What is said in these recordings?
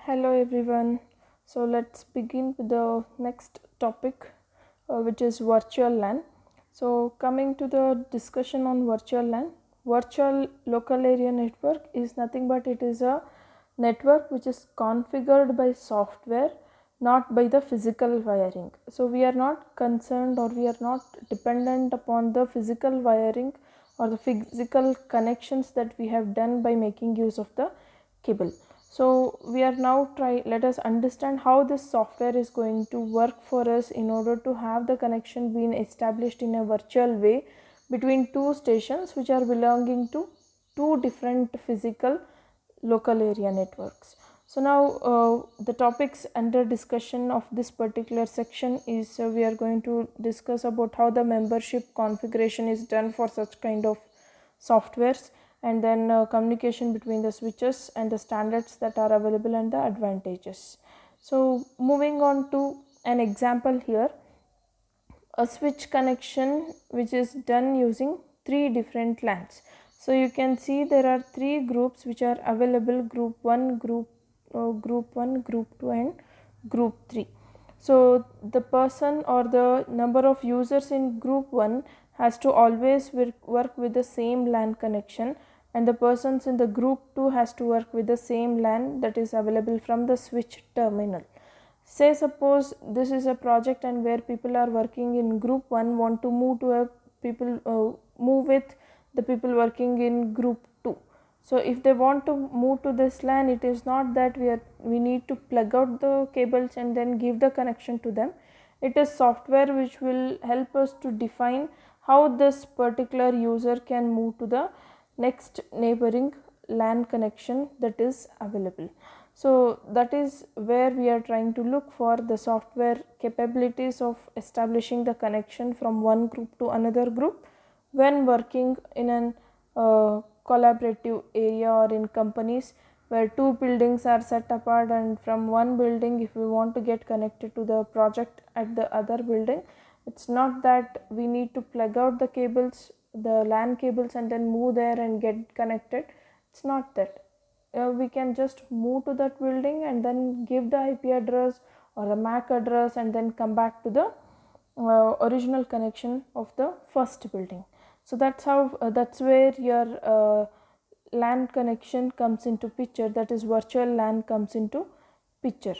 Hello everyone. So let's begin with the next topic, which is virtual LAN. So coming to the discussion on virtual LAN, virtual local area network is nothing but it is a network which is configured by software, not by the physical wiring. So we are not concerned or we are not dependent upon the physical wiring or the physical connections that we have done by making use of the cable. So we are now let us understand how this software is going to work for us in order to have the connection being established in a virtual way between two stations which are belonging to two different physical local area networks. So now the topics under discussion of this particular section is we are going to discuss about how the membership configuration is done for such kind of softwares, and then communication between the switches and the standards that are available and the advantages. So moving on to an example here, a switch connection which is done using three different LANs. So you can see there are three groups which are available: group 1, group 1, group 2 and group 3. So the person or the number of users in group 1 has to always work with the same LAN connection, and the persons in the group 2 has to work with the same LAN that is available from the switch terminal. Say suppose this is a project and where people are working in group 1 want to move to a move with the people working in group 2. So if they want to move to this LAN, it is not that we need to plug out the cables and then give the connection to them. It is software which will help us to define how this particular user can move to the next neighboring LAN connection that is available. So that is where we are trying to look for the software capabilities of establishing the connection from one group to another group when working in an collaborative area or in companies where two buildings are set apart, and from one building if we want to get connected to the project at the other building, it's not that we need to plug out the cables, the LAN cables, and then move there and get connected. It's not that. We can just move to that building and then give the IP address or a MAC address and then come back to the original connection of the first building. So that's how that's where your LAN connection comes into picture, that is virtual LAN comes into picture.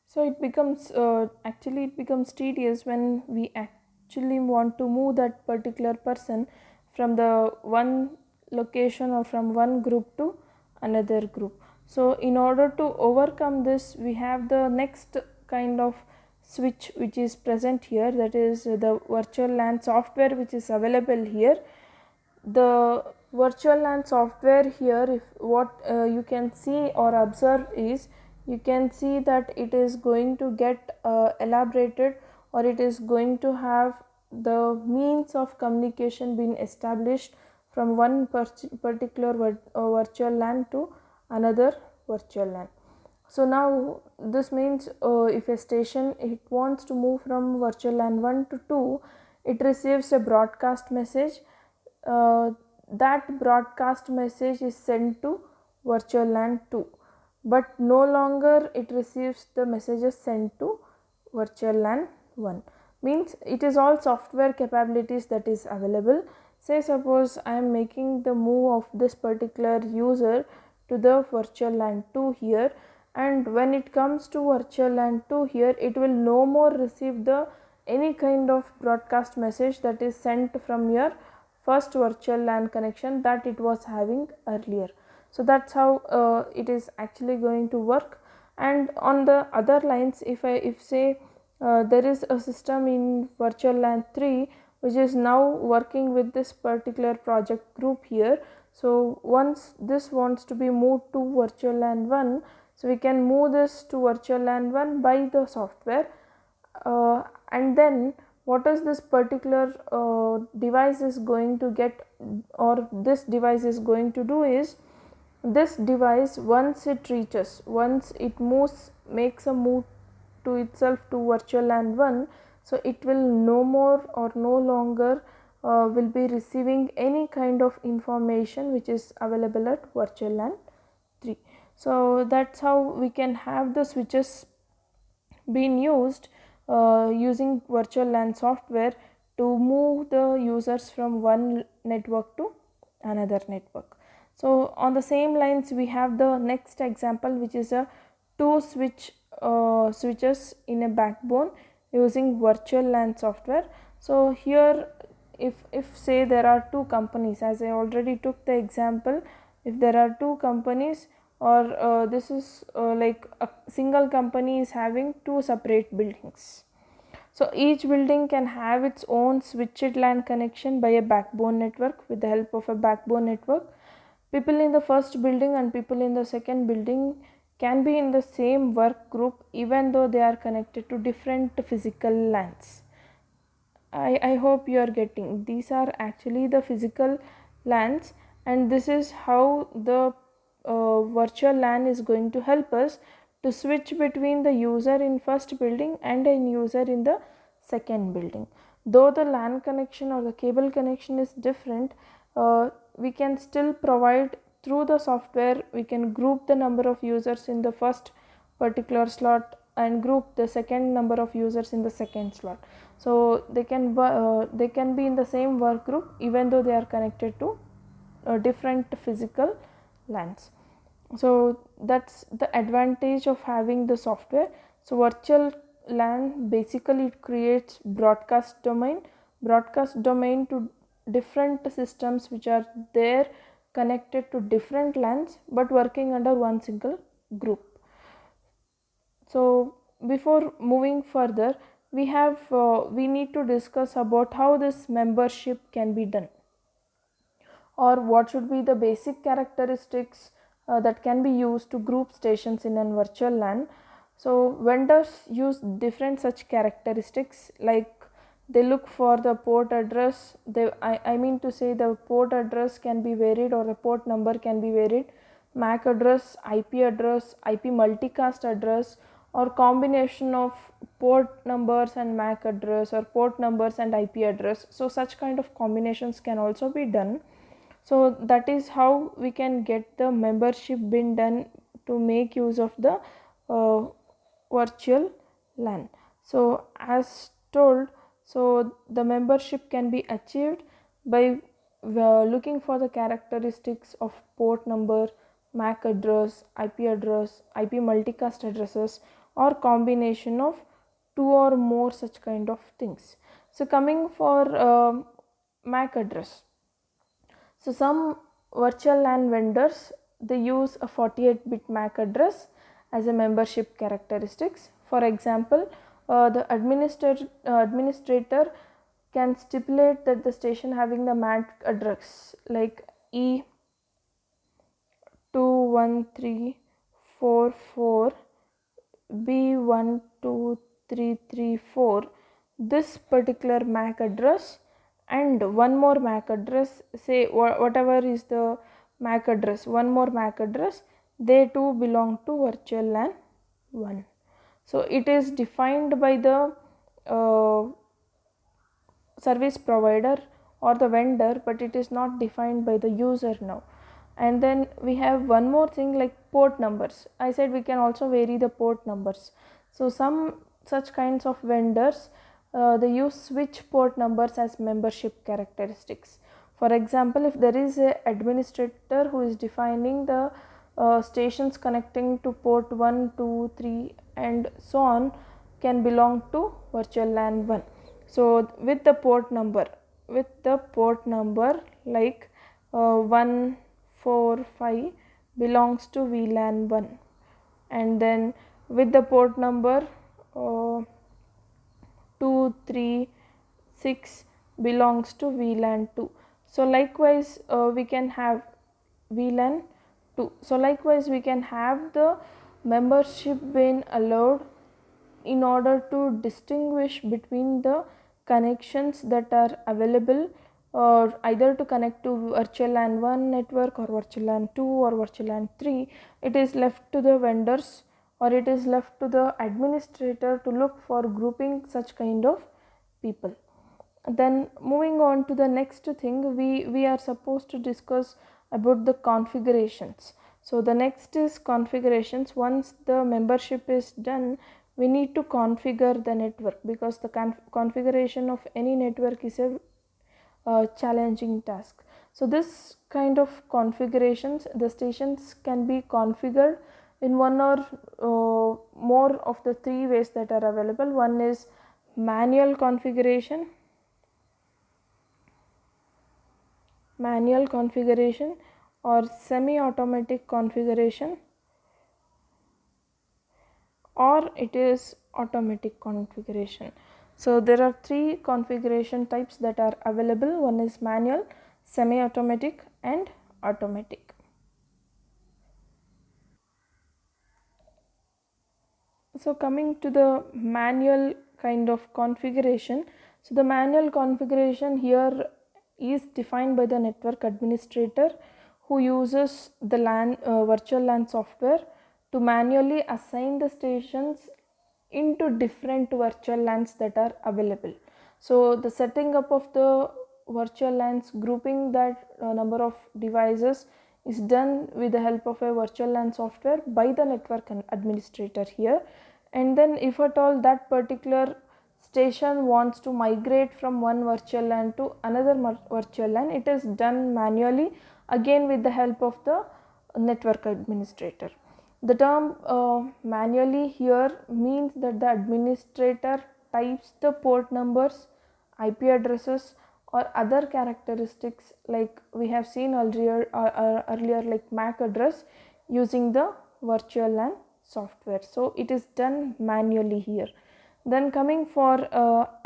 So it becomes it becomes tedious when we actually want to move that particular person from the one location or from one group to another group. So in order to overcome this, we have the next kind of switch which is present here, that is the virtual LAN software which is available here. The virtual LAN software here, if what you can see or observe is, you can see that it is going to get elaborated, or it is going to have the means of communication being established from one particular virtual LAN to another virtual LAN. So now this means if a station it wants to move from virtual LAN 1 to 2, it receives a broadcast message. That broadcast message is sent to virtual LAN 2, but no longer it receives the messages sent to virtual LAN 1. Means it is all software capabilities that is available. Say suppose I am making the move of this particular user to the virtual LAN 2 here, and when it comes to virtual LAN 2 here, it will no more receive the any kind of broadcast message that is sent from your first virtual LAN connection that it was having earlier. So that's how it is actually going to work. And on the other lines, if say there is a system in virtual LAN 3 which is now working with this particular project group here. So once this wants to be moved to virtual LAN 1, so we can move this to virtual LAN 1 by the software, and then what is this particular device is going to get, or this device is going to do is, this device once it moves, makes a move to itself to virtual LAN 1, so it will no more or no longer will be receiving any kind of information which is available at virtual LAN 3. So that's how we can have the switches being used using virtual LAN software to move the users from one network to another network. So on the same lines, we have the next example, which is a two switches in a backbone using virtual LAN software. So here, if say there are two companies, as I already took the example, if there are two companies, or this is like a single company is having two separate buildings. So each building can have its own switched LAN connection by a backbone network. With the help of a backbone network, people in the first building and people in the second building can be in the same work group even though they are connected to different physical LANs. I hope you are getting. These are actually the physical LANs, and this is how the virtual LAN is going to help us to switch between the user in first building and a user in the second building. Though the LAN connection or the cable connection is different, we can still provide through the software. We can group the number of users in the first particular slot and group the second number of users in the second slot. So they can be in the same work group even though they are connected to different physical LANs. So that's the advantage of having the software. So virtual LAN basically creates broadcast domain to different systems which are there connected to different LANs but working under one single group. So before moving further, we need to discuss about how this membership can be done, or what should be the basic characteristics that can be used to group stations in a virtual LAN. So vendors use different such characteristics, like they look for the port address. I mean to say the port address can be varied or the port number can be varied, MAC address, IP multicast address, or combination of port numbers and MAC address, or port numbers and IP address. So such kind of combinations can also be done. So that is how we can get the membership being done to make use of the virtual LAN. So as told, so the membership can be achieved by looking for the characteristics of port number, MAC address, IP multicast addresses, or combination of two or more such kind of things. So coming for MAC address. So some virtual LAN vendors, they use a 48-bit MAC address as a membership characteristics. For example, the administrator can stipulate that the station having the MAC address like E21344 B12334, this particular MAC address and one more MAC address, say whatever is the MAC address, one more MAC address, they too belong to virtual LAN 1. So it is defined by the service provider or the vendor, but it is not defined by the user now. And then we have one more thing like port numbers. I said we can also vary the port numbers. So some such kinds of vendors, they use switch port numbers as membership characteristics. For example, if there is an administrator who is defining the stations connecting to port 1, 2, 3 and so on, can belong to virtual LAN 1. So with the port number like 145 belongs to VLAN 1, and then with the port number 236 belongs to VLAN 2. So likewise we can have VLAN 2. So likewise we can have the membership being allowed in order to distinguish between the connections that are available, or either to connect to virtual LAN 1 network or virtual LAN 2 or virtual LAN 3. It is left to the vendors, or it is left to the administrator to look for grouping such kind of people. Then moving on to the next thing, we are supposed to discuss about the configurations. So the next is configurations. Once the membership is done, we need to configure the network, because the configuration of any network is a challenging task. So this kind of configurations, the stations can be configured in one or more of the three ways that are available. One is manual configuration, or semi-automatic configuration, or it is automatic configuration. So there are three configuration types that are available. One is manual, semi-automatic and automatic. So coming to the manual kind of configuration, so the manual configuration here is defined by the network administrator, who uses the virtual LAN software to manually assign the stations into different virtual LANs that are available. So the setting up of the virtual LANs, grouping that number of devices, is done with the help of a virtual LAN software by the network administrator here. And then if at all that particular station wants to migrate from one virtual LAN to another virtual LAN, it is done manually, again with the help of the network administrator. The term manually here means that the administrator types the port numbers, IP addresses or other characteristics like we have seen earlier, like MAC address, using the virtual LAN software. So it is done manually here. Then coming for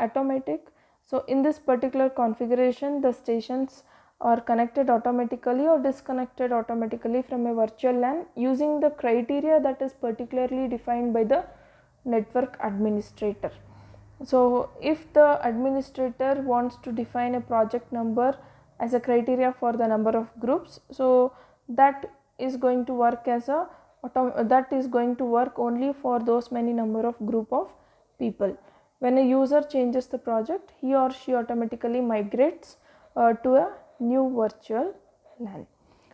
automatic, so in this particular configuration, the stations are connected automatically or disconnected automatically from a virtual LAN using the criteria that is particularly defined by the network administrator. So if the administrator wants to define a project number as a criteria for the number of groups, so that is going to work as a only for those many number of group of people. When a user changes the project, he or she automatically migrates to a new virtual LAN.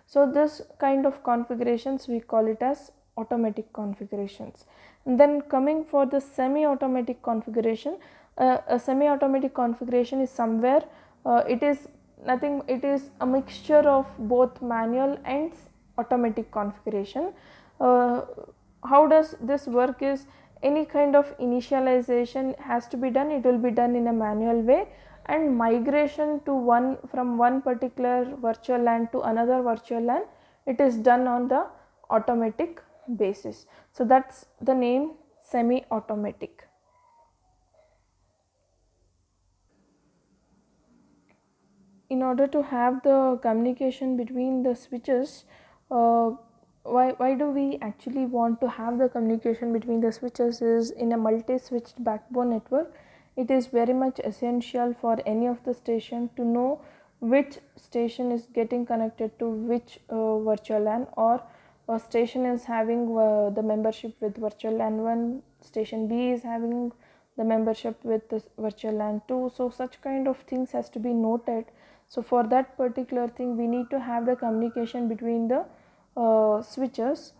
So this kind of configurations we call it as automatic configurations. And then coming for the semi-automatic configuration, a semi-automatic configuration is somewhere it is a mixture of both manual and automatic configuration. How does this work is, any kind of initialization has to be done, it will be done in a manual way, and migration to from one particular virtual LAN to another virtual LAN, it is done on the automatic basis. So that's the name semi-automatic. In order to have the communication between the switches, why do we actually want to have the communication between the switches is, in a multi-switched backbone network, it is very much essential for any of the station to know which station is getting connected to which virtual LAN, or a station is having the membership with virtual LAN 1, station B is having the membership with the virtual LAN 2. So such kind of things has to be noted. So for that particular thing, we need to have the communication between the switches.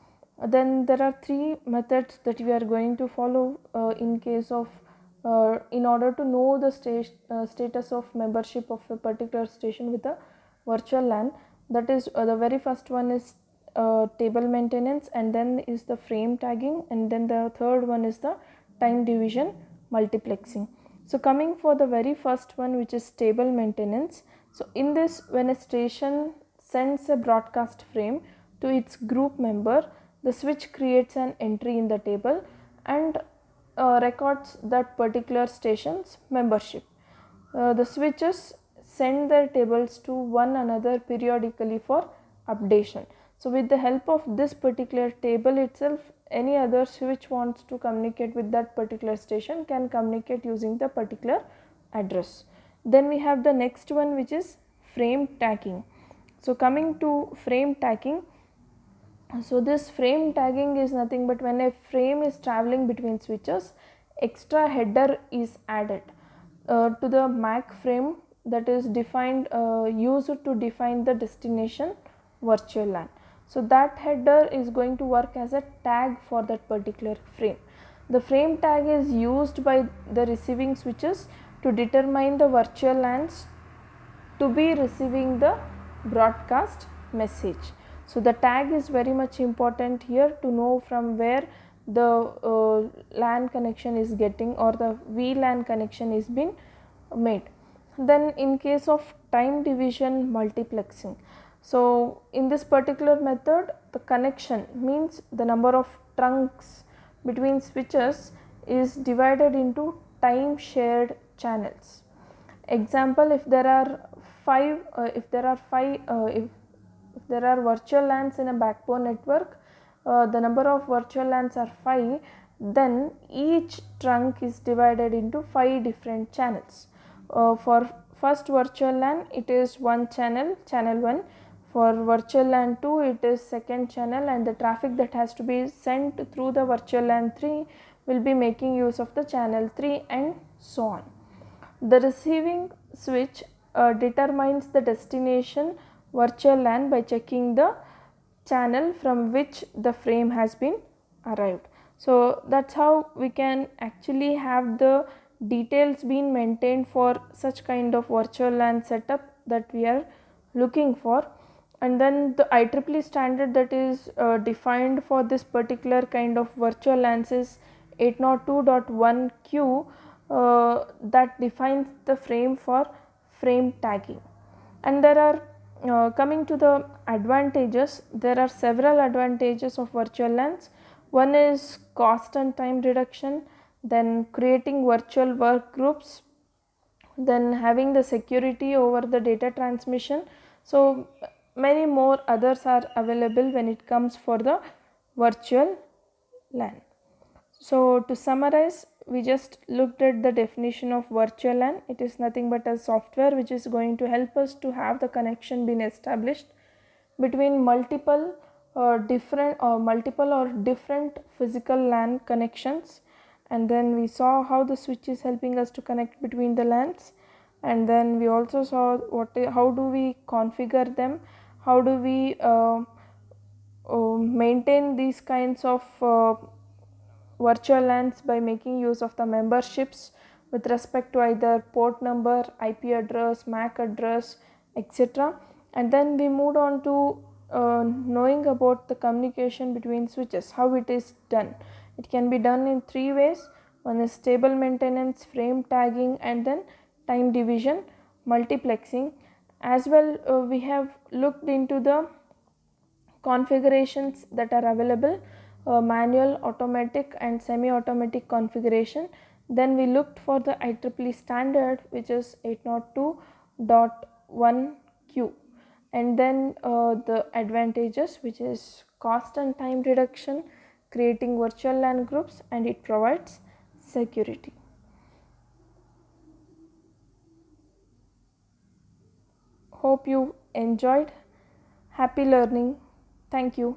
Then there are three methods that we are going to follow in case of in order to know the status of membership of a particular station with a virtual LAN. That is the very first one is table maintenance, and then is the frame tagging, and then the third one is the time division multiplexing. So coming for the very first one, which is table maintenance. So in this, when a station sends a broadcast frame to its group member, the switch creates an entry in the table and records that particular station's membership. The switches send their tables to one another periodically for updation. So with the help of this particular table itself, any other switch wants to communicate with that particular station can communicate using the particular address. Then we have the next one, which is frame tagging. So coming to frame tagging, so this frame tagging is nothing but when a frame is traveling between switches, extra header is added. to the MAC frame that is defined used to define the destination virtual LAN. So that header is going to work as a tag for that particular frame. The frame tag is used by the receiving switches to determine the virtual LANs to be receiving the broadcast message. So the tag is very much important here to know from where the LAN connection is getting, or the VLAN connection is being made. Then in case of time division multiplexing, so in this particular method, the connection means the number of trunks between switches is divided into time shared channels. Example, if there are if there are virtual LANs in a backbone network, the number of virtual LANs are 5, then each trunk is divided into 5 different channels. For first virtual LAN, it is one channel, channel 1. For virtual LAN 2, it is second channel, and the traffic that has to be sent through the virtual LAN 3 will be making use of the channel 3, and so on. The receiving switch determines the destination virtual LAN by checking the channel from which the frame has been arrived. So that's how we can actually have the details being maintained for such kind of virtual LAN setup that we are looking for. And then the IEEE standard that is defined for this particular kind of virtual LANs is 802.1q that defines the frame for frame tagging. And there are coming to the advantages, there are several advantages of virtual LANs. One is cost and time reduction, then creating virtual work groups, then having the security over the data transmission. So many more others are available when it comes for the virtual LAN. So to summarize, we just looked at the definition of virtual LAN. It is nothing but a software which is going to help us to have the connection being established between multiple or different physical LAN connections. And then we saw how the switch is helping us to connect between the LANs, and then we also saw how do we configure them, how do we maintain these kinds of virtual LANs by making use of the memberships with respect to either port number, IP address, MAC address, etc. And then we moved on to knowing about the communication between switches, how it is done. It can be done in 3 ways. One is table maintenance, frame tagging, and then time division multiplexing. As well, we have looked into the configurations that are available, manual, automatic, and semi-automatic configuration. Then we looked for the IEEE standard, which is 802.1q, and then the advantages, which is cost and time reduction, creating virtual LAN groups, and it provides security. Hope you enjoyed. Happy learning. Thank you.